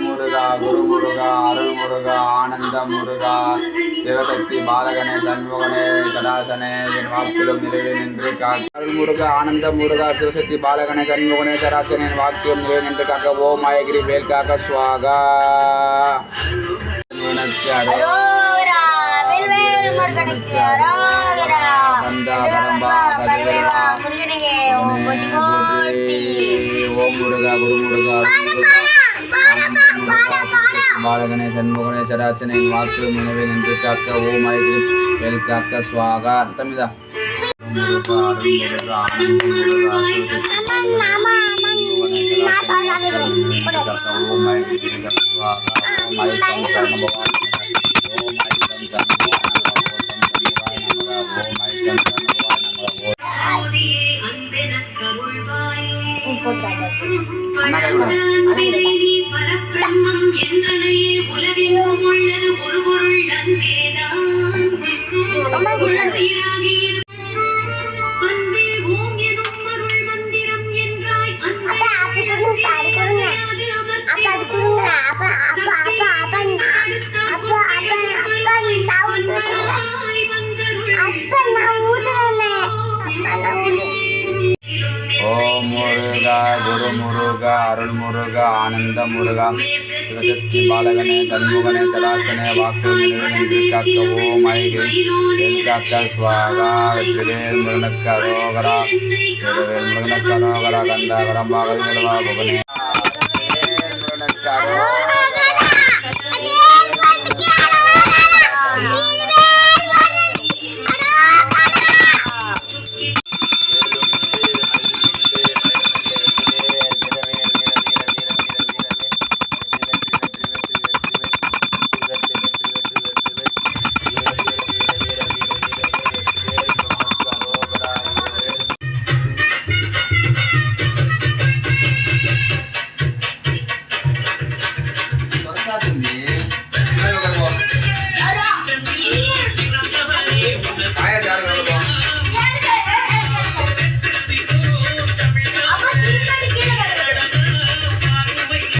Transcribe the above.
முருகா குரு முருகா அருள் முருகா ஆனந்த முருகா சிவசக்தி பாலகனே சண்முகனே சடாசனே என் வாக்கிலும் நிறைவே நின்று காக்க. அருள் முருகா ஆனந்த முருகா சிவசக்தி பாலகனே சண்முகனே சடாசனே என் வாக்கிலும் நிறைவே நின்று காக்க. ஓம் மாயகிரி வேல் காக்க சுவாகா. ஓம் முருகா குரு முருகா பாலகனே சண்முகனே சடாசனே வாக்கு நினைவே நின்று காக்க. ஓம் மாயகிரி வேல் காக்க சுவாகா. தமிழா ஓம் முருகா குரு முருகா அருள் முருகா ஆனந்த முருகா சிவசக்தி பாலகனே சண்முகனே சடாசனே வாக்கு நினைவு நின்று காக்க. ஓம் மாயகிரி வேல் காக்க சுவாகா. வெற்றிவேல் முருகனுக்கு அரோகரா. திருவேல் முருகனுக்கு அரோகரா. கந்தாகரம் பாகல் புகனே